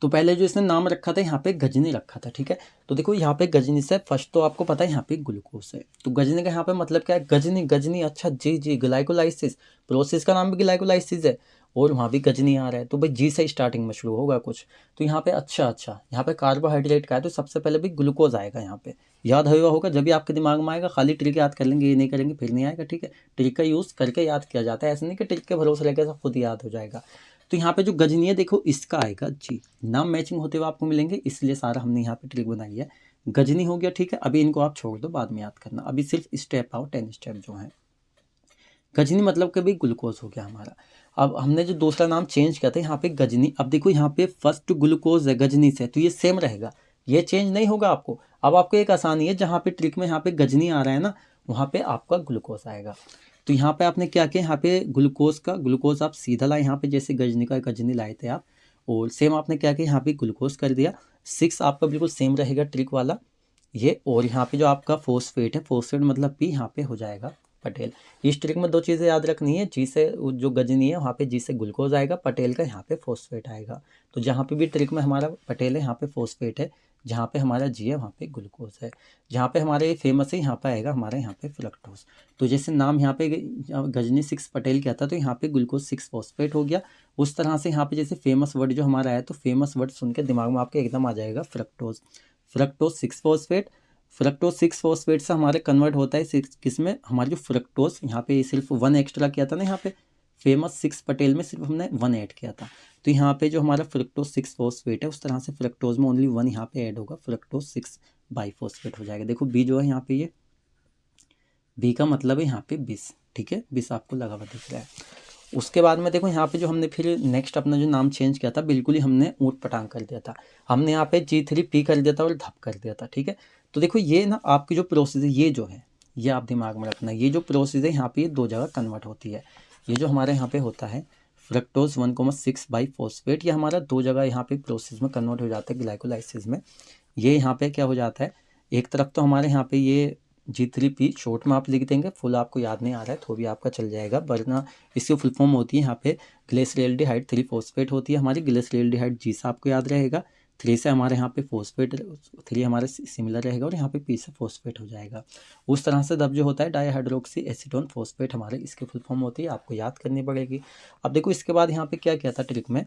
तो पहले जो इसने नाम रखा था यहाँ पे गजनी रखा था, ठीक है। तो देखो यहाँ पे गजनी से फर्स्ट तो आपको पता है यहाँ पे ग्लूकोज है, तो गजनी का यहाँ पे मतलब क्या है, गजनी गजनी, अच्छा जी जी, ग्लाइकोलाइसिस, प्रोसेस का नाम भी ग्लाइकोलाइसिस है और वहाँ भी गजनी आ रहा है, तो भाई जी से स्टार्टिंग में शुरू होगा कुछ। तो यहाँ पे अच्छा यहाँ पे कार्बोहाइड्रेट का है, तो सबसे पहले भी ग्लूकोज आएगा यहाँ पे, याद हुआ होगा, जब भी आपके दिमाग में आएगा, खाली ट्रिक याद कर लेंगे, ये नहीं करेंगे फिर नहीं आएगा, ठीक है। ट्रिक का यूज़ करके याद किया जाता है, ऐसा नहीं कि ट्रिक के भरोसे रहेगा सब खुद याद हो जाएगा। तो यहाँ पे जो गजनी है देखो इसका आएगा जी, नाम मैचिंग होते हुए आपको मिलेंगे, इसलिए सारा हमने यहाँ पे ट्रिक बनाई है, गजनी हो गया, ठीक है। अभी इनको आप छोड़ दो, बाद में याद करना, अभी सिर्फ स्टेप आओ 10 स्टेप जो है। गजनी मतलब कि भाई ग्लूकोज हो गया हमारा। अब हमने जो दूसरा नाम चेंज किया था यहाँ पे गजनी, अब देखो यहाँ पे फर्स्ट ग्लूकोज है गजनी से, तो ये सेम रहेगा, ये चेंज नहीं होगा आपको। अब आपको एक आसानी है, जहाँ पे ट्रिक में यहाँ पे गजनी आ रहा है ना, वहाँ पे आपका ग्लूकोज आएगा। तो यहाँ पे आपने क्या किया, यहाँ पे ग्लूकोज आप सीधा लाए यहाँ पे, जैसे गजनी का गजनी लाए थे आप, और सेम आपने क्या किया, यहाँ पे ग्लूकोज कर दिया। 6 आपका बिल्कुल सेम रहेगा ट्रिक वाला ये, और यहाँ पे जो आपका फोस्फेट है, फोस्फेट मतलब पी, यहाँ पे हो जाएगा पटेल। इस ट्रिक में 2 चीज़ें याद रखनी है, जी से जो गजनी है वहाँ पे जी से ग्लूकोज आएगा, पटेल का यहाँ पे फोस्फेट आएगा। तो जहाँ पे भी ट्रिक में हमारा पटेल है यहाँ पे फोस्फेट है, जहाँ पे हमारा जी है वहाँ पे ग्लूकोज है, जहाँ पे हमारे फेमस है यहाँ पे आएगा हमारा यहाँ पे फ्रक्टोज। तो जैसे नाम यहाँ पे गजनी 6 पटेल क्या था, तो यहाँ पे ग्लूकोज 6 फॉस्फेट हो गया। उस तरह से यहाँ पे जैसे फेमस वर्ड जो हमारा है, तो फेमस वर्ड सुन के दिमाग में आपके एकदम आ जाएगा fructose, fructose 6 phosphate. Fructose 6 phosphate से हमारे कन्वर्ट होता है 6 किस में, हमारे जो फ्रक्टोज यहाँ पे सिर्फ 1 एक्स्ट्रा किया था ना, यहाँ पे फेमस 6 पटेल में सिर्फ हमने 1 ऐड किया था, तो यहाँ पे जो हमारा फ्रक्टोज 6 फॉस्फेट है, उस तरह से फ्रक्टोज में ओनली 1 यहाँ पे ऐड होगा, फ्रक्टोज 6 बाईफॉस्फेट हो जाएगा। देखो बी जो है यहाँ पे, ये बी का मतलब है यहाँ पे 20, ठीक है, 20 आपको लगा हुआ दिख रहा है। उसके बाद में देखो यहाँ पे जो हमने फिर नेक्स्ट अपना जो नाम चेंज किया था, बिल्कुल ही हमने ऊट पटांग कर दिया था, हमने यहाँ पे G3P कर दिया था और धप कर दिया था, ठीक है। तो देखो ये ना आपकी जो प्रोसेस है, ये जो है ये आप दिमाग में रखना, ये जो प्रोसेस है यहाँ पे ये 2 जगह कन्वर्ट होती है। ये जो हमारे यहाँ पे होता है फ्रक्टोज 1,6 बाईफॉस्फेट, ये हमारा 2 जगह यहाँ पे प्रोसेस में कन्वर्ट हो जाता है ग्लाइकोलाइसिस में। ये यहाँ पे क्या हो जाता है, एक तरफ तो हमारे यहाँ पे ये G3P शॉर्ट में आप लिख देंगे, फुल आपको याद नहीं आ रहा है तो भी आपका चल जाएगा, वरना इसकी फुल फॉर्म होती है यहाँ पे ग्लिसरॉल्डिहाइड 3 फॉस्फेट होती है हमारी, ग्लिसरॉल्डिहाइड G से आपको याद रहेगा, 3 से हमारे यहाँ पे फॉस्फेट 3 हमारे सिमिलर रहेगा, और यहाँ पे P से फॉस्फेट हो जाएगा। उस तरह से दब जो होता है डाईहाइड्रोक्सी एसीटोन फॉस्फेट हमारे, इसकी फुल फॉर्म होती है, आपको याद करनी पड़ेगी। अब देखो इसके बाद यहाँ पे क्या किया था ट्रिक में,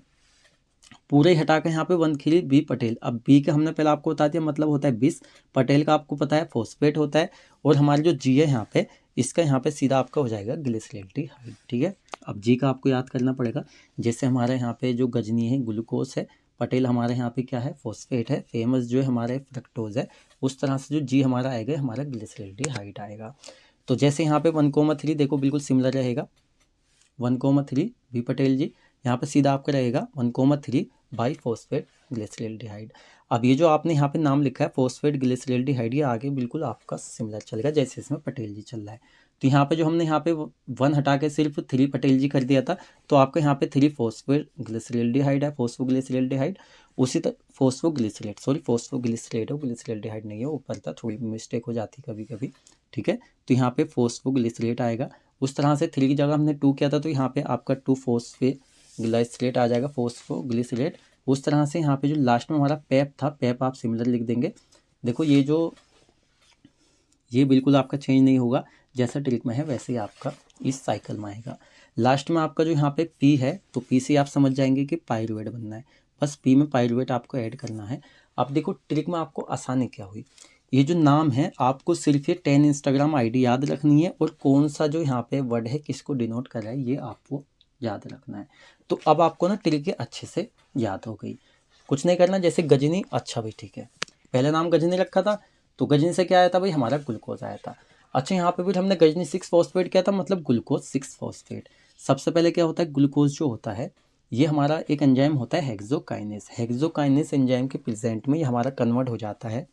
पूरे ही हटा के यहाँ पे 1,3 बी पटेल। अब बी का हमने पहले आपको बता दिया मतलब होता है 20, पटेल का आपको पता है फॉस्फेट होता है, और हमारी जो जी है यहाँ पे इसका यहाँ पे सीधा आपका हो जाएगा ग्लिसरेल्डिहाइड। ठीक है, अब जी का आपको याद करना पड़ेगा। जैसे हमारे यहाँ पे जो गजनी है ग्लूकोज है, पटेल हमारे यहाँ पे क्या है फॉस्फेट है, फेमस जो है हमारे फ्रक्टोज है, उस तरह से जो जी हमारा आएगा हमारा ग्लिसरेल्डिहाइड आएगा। तो जैसे यहाँ पे 1,3 देखो बिल्कुल सिमिलर रहेगा, 1,3 बी पटेल जी, यहाँ पे सीधा आपका रहेगा 1,3 बाई फॉस्फेट ग्लिसरेल्डिहाइड। अब ये जो आपने यहाँ पे नाम लिखा है फॉस्फेट ग्लिसरेल्डिहाइड, ये आगे बिल्कुल आपका सिमिलर चलेगा जैसे इसमें पटेल जी चल रहा है। तो यहाँ पे जो हमने यहाँ पे 1 हटा के सिर्फ 3 पटेल जी कर दिया था, तो आपका यहाँ पे 3 फॉस्फेट ग्लिसरेल्डिहाइड है, फॉस्फोग्लिसरेल्डिहाइड। उसी तरह फॉस्फोग्लिसरेट हो, ग्लिसरेल्डिहाइड नहीं है, ऊपर था, थोड़ी मिस्टेक हो जाती कभी कभी। ठीक है, तो यहाँ पे फॉस्फोग्लिसरेट आएगा। उस तरह से 3 की जगह हमने 2 किया था, तो यहाँ पे आपका 2 फॉस्फोग्लिसरेट आ जाएगा, फॉस्फोग्लिसरेट। उस तरह से यहाँ पे जो लास्ट में हमारा पैप था, पैप आप सिमिलर लिख देंगे। देखो ये बिल्कुल आपका चेंज नहीं होगा, जैसा ट्रिक में है वैसे ही आपका इस साइकिल में आएगा। लास्ट में आपका जो यहाँ पे पी है, तो पी से आप समझ जाएंगे कि पाइरुवेट बनना है, बस पी में पाइरुवेट आपको ऐड करना है। अब देखो ट्रिक में आपको आसानी क्या हुई, ये जो नाम है आपको सिर्फ ये 10 इंस्टाग्राम आईडी याद रखनी है, और कौन सा जो यहाँ पे वर्ड है किसको डिनोट कर रहा है ये आपको याद रखना है। तो अब आपको ना ट्रिक अच्छे से याद हो गई, कुछ नहीं करना। जैसे गजनी, अच्छा भाई ठीक है, पहले नाम गजनी रखा था, तो गजनी से क्या आया था भाई हमारा ग्लूकोज आया था। अच्छा यहाँ पे भी हमने गजनी 6 फॉस्फेट किया था, मतलब ग्लूकोज 6 फॉस्फेट। सबसे पहले क्या होता है, ग्लूकोज जो होता है ये हमारा एक एंजाइम होता है हेक्सोकाइनेस। हेक्सोकाइनेस एंजाइम के प्रेजेंट में ये हमारा कन्वर्ट हो जाता है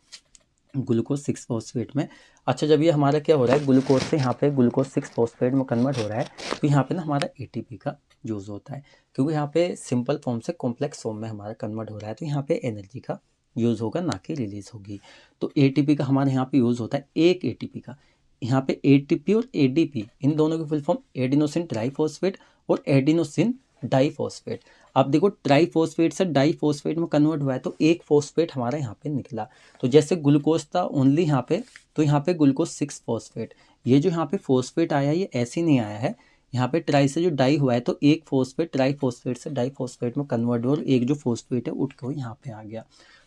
ग्लूकोज 6 फॉस्फेट में। अच्छा जब ये हमारा क्या हो रहा है ग्लूकोज से यहाँ पे ग्लूकोज 6 फॉस्फेट में कन्वर्ट हो रहा है, तो यहाँ पे ना हमारा एटीपी का यूज़ होता है, क्योंकि यहाँ पे सिंपल फॉर्म से कॉम्प्लेक्स फॉर्म में हमारा कन्वर्ट हो रहा है, तो यहाँ पे एनर्जी का यूज़ होगा ना कि रिलीज होगी। तो एटीपी का हमारे यहाँ पे यूज़ होता है, एक एटीपी का। यहाँ पे एटीपी और एडीपी इन दोनों की फुल फॉर्म एडिनोसिन ट्राइफॉस्फेट और एडिनोसिन डाइफॉस्फेट। अब देखो ट्राइफॉस्फेट से डाइफॉस्फेट में कन्वर्ट हुआ है, तो एक फॉस्फेट हमारा यहाँ पे निकला। तो जैसे ग्लूकोज था ओनली यहाँ पे, तो यहाँ पे ग्लूकोज 6 फॉस्फेट। ये जो यहाँ पे फॉस्फेट आया ये ऐसे नहीं आया है, यहाँ पे ट्राई से जो डाई हुआ है, तो एक फॉस्फेट ट्राइफॉस्फेट से डाइफॉस्फेट में कन्वर्ट हुआ और एक जो फॉस्फेट है उठ के यहाँ पे आ गया।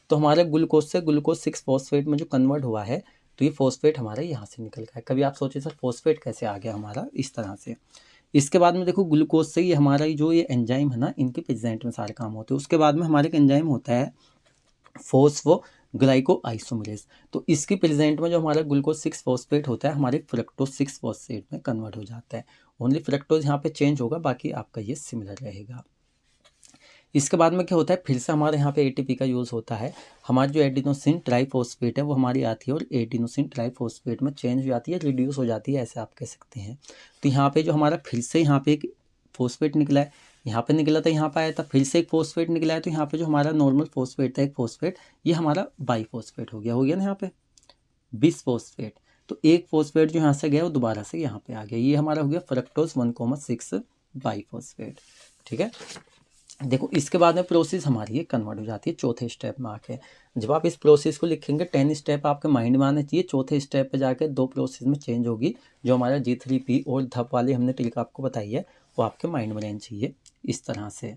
तो हमारे ग्लूकोज से ग्लूकोज 6 फॉस्फेट में जो कन्वर्ट हुआ है, तो ये फॉस्फेट हमारे यहाँ से निकल गया है। कभी आप सोचिए सर फॉस्फेट कैसे आ गया हमारा, इस तरह से। इसके बाद में देखो ग्लूकोज से ये हमारा जो ये एंजाइम है ना, इनके प्रेजेंट में सारे काम होते हैं। उसके बाद में हमारे एक एंजाइम होता है फोस्फोग्लाइको आइसोमरेज, तो इसकी प्रेजेंट में जो हमारा ग्लूकोज 6 फॉस्फेट होता है हमारे फ्रक्टोज 6 फॉस्फेट में कन्वर्ट हो जाता है। ओनली फ्रक्टोज यहाँ पे चेंज होगा, बाकी आपका ये सिमिलर रहेगा। इसके बाद में क्या होता है, फिर से हमारे यहाँ पे एटीपी का यूज़ होता है। हमारी जो एडिनोसिन ट्राइफॉस्फेट है वो हमारी आती है और एडिनोसिन ट्राइफॉस्फेट में चेंज हो जाती है, रिड्यूस हो जाती है, ऐसे आप कह सकते हैं। तो यहाँ पे जो हमारा फिर से यहाँ पे एक फॉस्फेट निकला है, यहाँ पे निकला था, यहाँ पे आया था, फिर से एक फॉस्फेट निकला है, तो यहाँ पे जो हमारा नॉर्मल फॉस्फेट था एक फॉस्फेट, ये हमारा बाईफॉस्फेट हो गया ना यहाँ पे बिसफॉस्फेट। तो एक फॉस्फेट जो यहाँ से गया वो दोबारा से यहाँ पे आ गया, ये हमारा हो गया फ्रक्टोज 1,6 बाईफॉस्फेट। ठीक है, देखो इसके बाद में प्रोसेस हमारी ये कन्वर्ट हो जाती है चौथे स्टेप में आके। जब आप इस प्रोसेस को लिखेंगे 10 स्टेप आपके माइंड में आने चाहिए, चौथे स्टेप पे जाके 2 प्रोसेस में चेंज होगी। जो हमारा G3P और धप वाली हमने ट्रिक आपको बताई है वो आपके माइंड में रहनी चाहिए इस तरह से।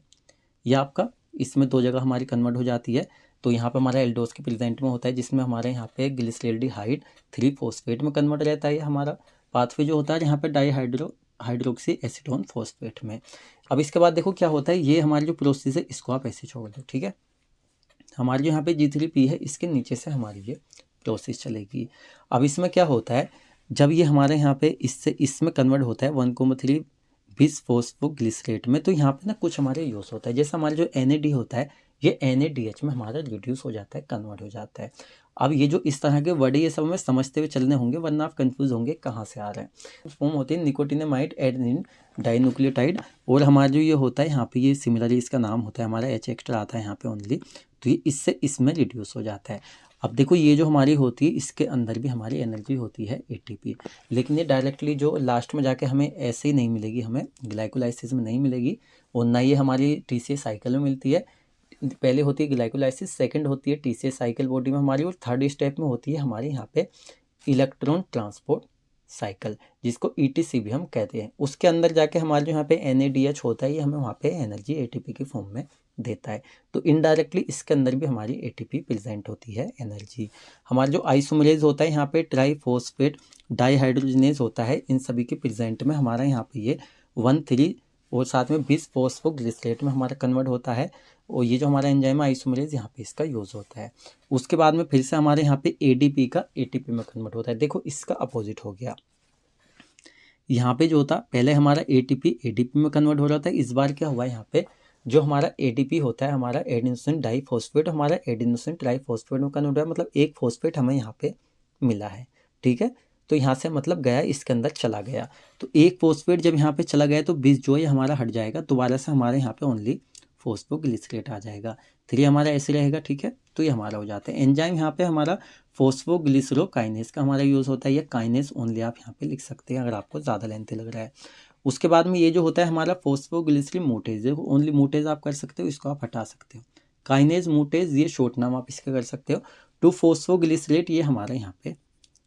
यह आपका इसमें 2 जगह हमारी कन्वर्ट हो जाती है। तो यहाँ पर हमारा एल्डोस के प्रेजेंट में होता है, जिसमें हमारे यहाँ पे ग्लिसरेल्डिहाइड 3 फॉस्फेट में कन्वर्ट रहता है। हमारा पाथवे जो होता है यहाँ पे हाइड्रोक्सी एसीटोन फॉस्फेट में। अब इसके बाद देखो क्या होता है, ये हमारी जो प्रोसेस है इसको आप ऐसे छोड़ दो। ठीक है, हमारी जो यहाँ पे G3P है इसके नीचे से हमारी ये प्रोसेस चलेगी। अब इसमें क्या होता है, जब ये हमारे यहाँ पे इसमें कन्वर्ट होता है 1,3 बिस फॉस्फोग्लिसरेट में, तो यहाँ पे ना कुछ हमारे यूज़ होता है। जैसे हमारा जो NAD होता है ये NADH में हमारा रिड्यूस हो जाता है, कन्वर्ट हो जाता है। अब ये जो इस तरह के वर्ड ये सब हमें समझते हुए चलने होंगे, वरना आप कंफ्यूज होंगे कहाँ से आ रहे हैं। फॉर्म होती है निकोटिनामाइड एडेनिन डाइन्यूक्लियोटाइड, और हमारा जो ये होता है यहाँ पे ये सिमिलरली इसका नाम होता है हमारा H एक्स्ट्रा आता है यहाँ पे ओनली, तो ये इससे इसमें रिड्यूस हो जाता है। अब देखो ये जो हमारी होती है इसके अंदर भी हमारी एनर्जी होती है ATP, लेकिन ये डायरेक्टली जो लास्ट में जाके हमें ऐसे ही नहीं मिलेगी, हमें ग्लाइकोलाइसिस में नहीं मिलेगी, और ना ये हमारी TCA साइकिल में मिलती है। पहले होती है ग्लाइकोलाइसिस, सेकंड होती है TCA साइकिल बॉडी में हमारी, और थर्ड स्टेप में होती है हमारे यहाँ पे इलेक्ट्रॉन ट्रांसपोर्ट साइकिल, जिसको ETC भी हम कहते हैं। उसके अंदर जाके हमारा जो यहाँ पे NADH होता है ये हमें वहाँ पे एनर्जी ATP की फॉर्म में देता है। तो इनडायरेक्टली इसके अंदर भी हमारी ATP प्रेजेंट होती है एनर्जी। हमारा जो आइसोमरेज होता है यहाँ पे ट्राईफॉस्फेट डाईहाइड्रोजनेज होता है, इन सभी के प्रेजेंट में हमारा यहाँ पे ये 1,3 और साथ में 20 फॉस्फोग्लिसरेट में हमारा कन्वर्ट होता है। और ये जो हमारा एंजाइम आइसोमरेज यहाँ पे इसका यूज़ होता है। उसके बाद में फिर से हमारे यहाँ पे ADP का ATP में कन्वर्ट होता है। देखो इसका अपोजिट हो गया, यहाँ पे जो होता पहले हमारा ATP ADP में कन्वर्ट हो रहा था, इस बार क्या हुआ यहाँ पे जो हमारा ADP होता है हमारा एडिनोसिन डाइफॉस्फेट हमारा एडिनोसिन ट्राइफॉस्फेट में कन्वर्ट हुआ, मतलब एक फॉस्फेट हमें यहाँ पे मिला है। ठीक है, तो यहाँ से मतलब गया इसके अंदर चला गया, तो एक फॉस्फेट जब यहाँ पे चला गया तो 20 जो है हमारा हट जाएगा, दोबारा से हमारे यहाँ पे ओनली फॉस्फोग्लिसरेट आ जाएगा। 3 हमारा ऐसे रहेगा। ठीक है, तो ये हमारा हो जाता है एंजाइम। यहाँ पे हमारा फॉस्फोग्लिसरोकाइनेस का हमारा यूज़ होता है, या काइनेस ओनली आप यहाँ पे लिख सकते हैं अगर आपको ज़्यादा लेंथी लग रहा है। उसके बाद में ये जो होता है हमारा फॉस्फोग्लिसरीन मोटेज, ओनली मोटेज आप कर सकते हो, इसको आप हटा सकते हो। काइनेज मोटेज ये शॉर्ट नाम आप इसका कर सकते हो। 2 फॉस्फोग्लिसरेट ये हमारा यहाँ पे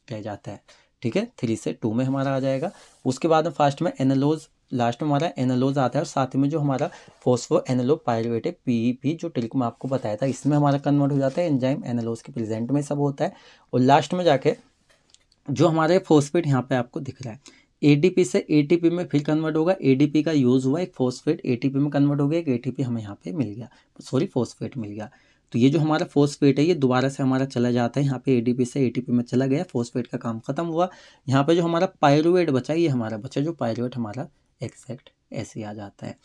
रह जाता है। ठीक है, 3 से 2 में हमारा आ जाएगा। उसके बाद में फास्ट में एनालोज, लास्ट में हमारा एनालोज आता है, और साथ में जो हमारा फॉस्फो एनालोपायरुवेट है PEP, जो ट्रिक में आपको बताया था, इसमें हमारा कन्वर्ट हो जाता है। एंजाइम एनालोज के प्रेजेंट में सब होता है। और लास्ट में जाके जो हमारे फॉस्फेट यहाँ पे आपको दिख रहा है ADP से ATP में फिर कन्वर्ट होगा। ADP का यूज़ हुआ, एक फॉस्फेट ATP में कन्वर्ट हो गया, एक ATP हमें यहाँ पे मिल गया, सॉरी फॉस्फेट मिल गया। तो ये जो हमारा फॉस्फेट है ये दोबारा से हमारा चला जाता है, यहाँ पे ADP से ATP में चला गया, फॉस्फेट का काम खत्म हुआ। यहाँ पे जो हमारा पायरुवेट बचा ये हमारा बचा, जो पायरुवेट हमारा एग्जैक्ट ऐसे आ जाता है।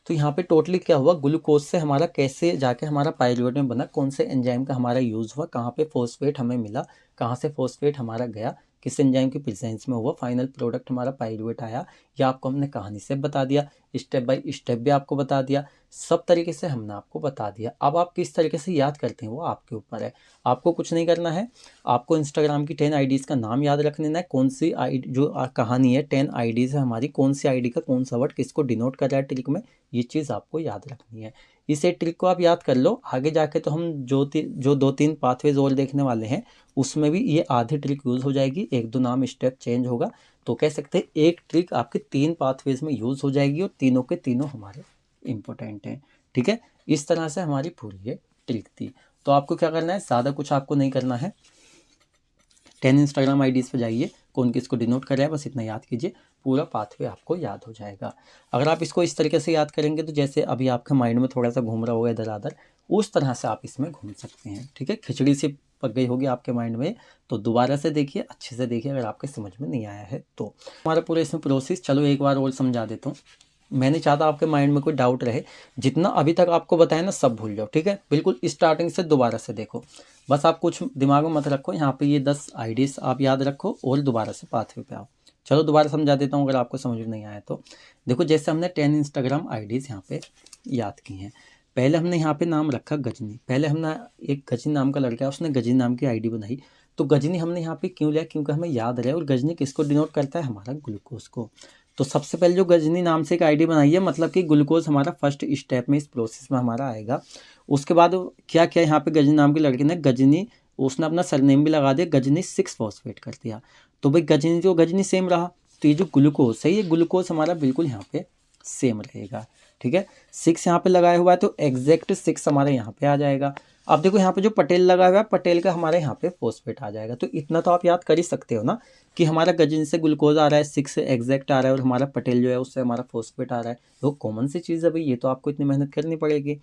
तो यहाँ पे टोटली क्या हुआ, ग्लूकोज से हमारा कैसे जाके हमारा पायरुवेट में बना, कौन से एंजाइम का हमारा यूज़ हुआ, कहाँ पे फॉस्फेट हमें मिला, कहाँ से फॉस्फेट हमारा गया, किस एंजाइम के प्रेजेंस में हुआ, फाइनल प्रोडक्ट हमारा पायरुवेट आया। या आपको हमने कहानी से बता दिया, स्टेप बाय स्टेप भी आपको बता दिया, सब तरीके से हमने आपको बता दिया। अब आप किस तरीके से याद करते हैं वो आपके ऊपर है। आपको कुछ नहीं करना है, आपको इंस्टाग्राम की 10 IDs का नाम याद रख लेना है, कौन सी ID जो कहानी है 10 IDs है हमारी, कौन सी ID का कौन सा वर्ड किसको डिनोट कर रहा है ट्रिक में, ये चीज़ आपको याद रखनी है। इस एक ट्रिक को आप याद कर लो, आगे जाके तो हम जो 2-3 पाथवेज और देखने वाले हैं उसमें भी ये आधी ट्रिक यूज़ हो जाएगी, 1-2 नाम स्टेप चेंज होगा, तो कह सकते हैं एक ट्रिक आपके 3 पाथवेज में यूज़ हो जाएगी, और तीनों के तीनों हमारे इंपॉर्टेंट हैं। ठीक है, इस तरह से हमारी पूरी ये ट्रिक थी। तो आपको क्या करना है, ज़्यादा कुछ आपको नहीं करना है, 10 इंस्टाग्राम IDs पे जाइए, कौन किसको डिनोट कर रहा है बस इतना याद कीजिए, पूरा पाथवे आपको याद हो जाएगा। अगर आप इसको इस तरीके से याद करेंगे तो जैसे अभी आपके माइंड में थोड़ा सा घूम रहा होगा इधर उधर, उस तरह से आप इसमें घूम सकते हैं। ठीक है, खिचड़ी से पक गई होगी आपके माइंड में, तो दोबारा से देखिए, अच्छे से देखिए, अगर आपके समझ में नहीं आया है तो। हमारा पूरा इसमें प्रोसेस चलो एक बार और समझा देता हूँ, मैंने चाहता आपके माइंड में कोई डाउट रहे, जितना अभी तक आपको बताया ना सब भूल जाओ। ठीक है, बिल्कुल स्टार्टिंग से दोबारा से देखो, बस आप कुछ दिमाग में मत रखो, यहाँ पे ये 10 IDs आप याद रखो और दोबारा से पाथवे पे आओ। चलो दोबारा समझा देता हूँ अगर आपको समझ में नहीं आया तो। देखो जैसे हमने 10 इंस्टाग्राम IDs यहाँ पे याद की हैं, पहले हमने यहाँ पे नाम रखा गजनी, पहले हमने एक गजनी नाम का लड़का है उसने गजनी नाम की ID बनाई, तो गजनी हमने यहाँ पे क्यों लिया, क्योंकि हमें याद रहे, और गजनी किसको डिनोट करता है, हमारा ग्लूकोज को। तो सबसे पहले जो गजनी नाम से एक ID बनाई है, मतलब कि ग्लूकोज हमारा फर्स्ट स्टेप में इस प्रोसेस में हमारा आएगा। उसके बाद क्या किया यहाँ पे गजनी नाम के लड़के ने, गजनी उसने अपना सरनेम भी लगा दिया, गजनी 6 फॉस्फेट कर दिया। तो भाई गजनी जो गजनी सेम रहा, तो ये जो ग्लूकोज है ये ग्लूकोज हमारा बिल्कुल यहाँ पे सेम रहेगा। ठीक है, 6 यहाँ पे लगाया हुआ है तो एग्जैक्ट 6 हमारे यहाँ पे आ जाएगा। अब देखो यहाँ पे जो पटेल लगा हुआ है, पटेल का हमारे यहाँ पे फॉस्फेट आ जाएगा। तो इतना तो आप याद कर ही सकते हो ना कि हमारा गजनी से ग्लूकोज आ रहा है, 6 एग्जैक्ट आ रहा है, और हमारा पटेल जो है उससे हमारा फॉस्फेट आ रहा है। तो कॉमन सी चीज़ है भाई, ये तो आपको इतनी मेहनत करनी पड़ेगी।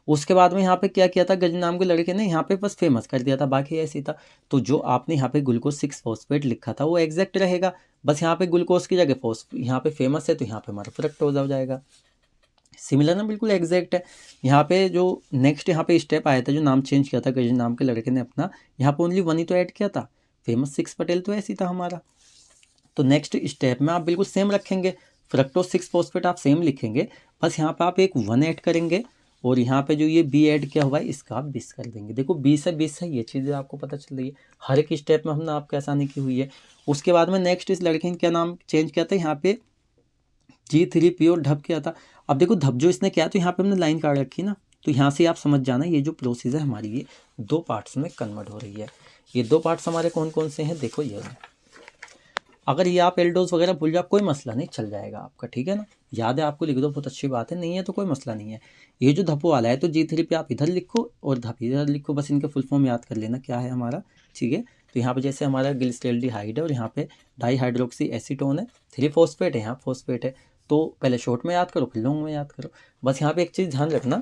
उसके बाद में यहाँ पे क्या किया था, गजनी नाम के लड़के ने यहाँ पे बस फेमस कर दिया था, बाकी ऐसे ही था। तो जो आपने यहाँ पे ग्लूकोज 6 फॉस्फेट लिखा था वो एग्जैक्ट रहेगा, बस यहाँ पे ग्लूकोज की जगह यहाँ पे फेमस है तो यहाँ पे हमारा फ्रक्टोज हो जाएगा। सिमिलर ना, बिल्कुल एग्जैक्ट है। यहाँ पे जो नेक्स्ट यहाँ पे स्टेप आया था, जो नाम चेंज किया था गजनी नाम के लड़के ने अपना, यहाँ पे ओनली 1 ही तो ऐड किया था, फेमस 6 पटेल तो ऐसी था हमारा। तो नेक्स्ट स्टेप में आप बिल्कुल सेम रखेंगे, फ्रक्टोज 6 फॉस्फेट आप सेम लिखेंगे, बस यहाँ पे आप एक 1 ऐड करेंगे, और यहाँ पे जो ये B ऐड किया हुआ है इसका आप 20 कर देंगे। देखो 20 है 20 है, ये चीज़ें आपको पता चल रही है, हर एक स्टेप में हमने आपको आसानी की हुई है। उसके बाद में नेक्स्ट इस लड़के ने क्या नाम चेंज किया था, यहाँ पे G3P और ढप किया था। अब देखो धब जो इसने किया तो यहाँ पे हमने लाइन काट रखी ना, तो यहाँ से आप समझ जाना ये जो प्रोसेस है हमारी ये 2 पार्ट्स में कन्वर्ट हो रही है। ये 2 पार्ट्स हमारे कौन कौन से हैं, देखो ये अगर ये आप एल्डोज वगैरह भूल जाओ कोई मसला नहीं, चल जाएगा आपका, ठीक है ना। याद है आपको लिख दो, बहुत अच्छी बात है, नहीं है तो कोई मसला नहीं है। ये जो धपो वाला है तो G3 पे आप इधर लिखो और धप इधर लिखो, बस इनके फुल फॉर्म याद कर लेना क्या है हमारा, ठीक है। तो यहाँ पे जैसे हमारा ग्लिसरॉल्डिहाइड है और यहाँ पे डाईहाइड्रोक्सी एसीटोन है, 3 फॉस्फेट है, यहाँ फॉस्फेट है। तो पहले शॉर्ट में याद करो फिर लॉन्ग में याद करो। बस यहाँ पे एक चीज़ ध्यान रखना,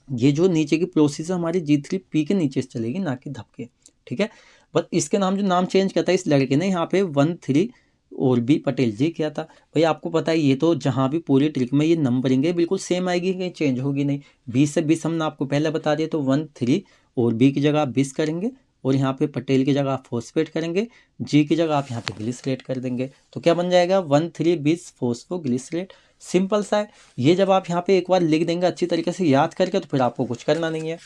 ये जो नीचे की प्रोसेस हमारी G3P के नीचे से चलेगी, ना कि धप के, ठीक है। बस इसके नाम जो नाम चेंज किया था इस लड़के ने यहाँ पे 13 और बी पटेल जी किया था। भाई आपको पता है ये तो जहाँ भी पूरी ट्रिक में ये नंबरिंग है बिल्कुल सेम आएगी, कहीं चेंज होगी नहीं। 20 से 20 हमने आपको पहले बता दिया, तो 13 और बी की जगह आप 20 करेंगे और यहाँ पे पटेल की जगह आप फॉस्फेट करेंगे, जी की जगह आप यहाँ पे ग्लिसरेट कर देंगे। तो क्या बन जाएगा 13-20 फॉस्फो ग्लिसरेट। सिंपल सा है। ये जब आप यहाँ पे एक बार लिख देंगे अच्छी तरीके से याद करके तो फिर आपको कुछ करना नहीं है।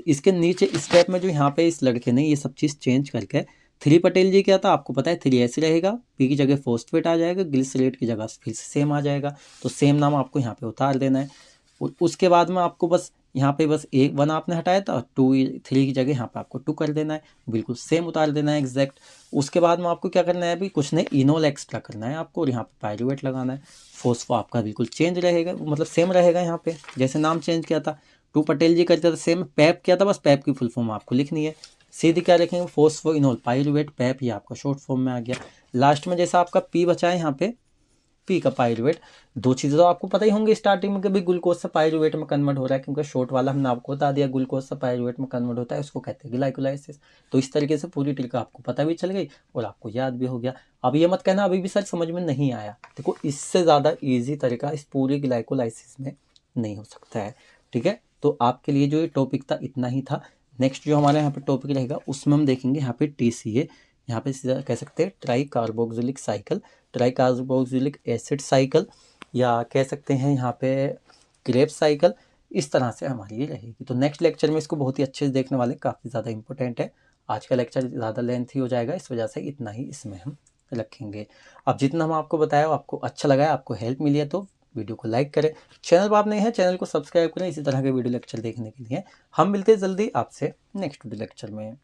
इसके नीचे स्टेप में जो यहाँ पे इस लड़के ने ये सब चीज़ चेंज करके 3 पटेल जी क्या था आपको पता है, 3 ऐसे रहेगा, पी की जगह फॉस्फेट आ जाएगा, ग्लिसरेट की जगह फिर से सेम आ जाएगा। तो सेम नाम आपको यहाँ पे उतार देना है। उसके बाद में आपको बस यहाँ पे बस 1 आपने हटाया था, 2-3 की जगह यहाँ पे आपको 2 कर देना है, बिल्कुल सेम उतार देना है एग्जैक्ट। उसके बाद में आपको क्या करना है, अभी कुछ नहीं, इनोल एक्स्ट्रा करना है आपको और यहाँ पे पायरुवेट लगाना है। फॉस्फो आपका बिल्कुल चेंज रहेगा, मतलब सेम रहेगा। यहाँ पे जैसे नाम चेंज किया था, 2 पटेल जी करते थे सेम, पैप किया था, बस पैप की फुल फॉर्म आपको लिखनी है। सीधी क्या रखेंगे, फॉस्फो इनोल पायरुवेट पैप, ये आपका शॉर्ट फॉर्म में आ गया। लास्ट में जैसा आपका पी बचा है यहाँ पे, पी का पायरुवेट, 2 चीज़ें तो आपको पता ही होंगी स्टार्टिंग में, कभी ग्लूकोज से पायरुवेट में कन्वर्ट हो रहा है, क्योंकि शॉर्ट वाला हमने आपको बता दिया ग्लूकोज से पायरुवेट में कन्वर्ट होता है, उसको कहते हैं ग्लाइकोलाइसिस। तो इस तरीके से पूरी ट्रिक आपको पता भी चल गई और आपको याद भी हो गया। अब ये मत कहना अभी भी सर समझ में नहीं आया, देखो इससे ज़्यादा ईजी तरीका इस पूरी ग्लाइकोलाइसिस में नहीं हो सकता है, ठीक है। तो आपके लिए जो ये टॉपिक था इतना ही था। नेक्स्ट जो हमारे यहाँ पे टॉपिक रहेगा उसमें हम देखेंगे यहाँ पे TCA, यहाँ पे सीधा कह सकते हैं try carboxylic cycle, try carboxylic acid cycle, या कह सकते हैं यहाँ पे क्रेब्स साइकिल। इस तरह से हमारी ये रहेगी। तो नेक्स्ट लेक्चर में इसको बहुत ही अच्छे से देखने वाले, काफ़ी ज़्यादा इंपॉर्टेंट है। आज का लेक्चर ज़्यादा लेंथी हो जाएगा, इस वजह से इतना ही इसमें हम रखेंगे। अब जितना हम आपको बताया आपको अच्छा लगा है, आपको हेल्प मिली है, तो वीडियो को लाइक करें। चैनल पर आप नहीं है, चैनल को सब्सक्राइब करें इसी तरह के वीडियो लेक्चर देखने के लिए। हम मिलते हैं जल्दी आपसे नेक्स्ट वीडियो लेक्चर में।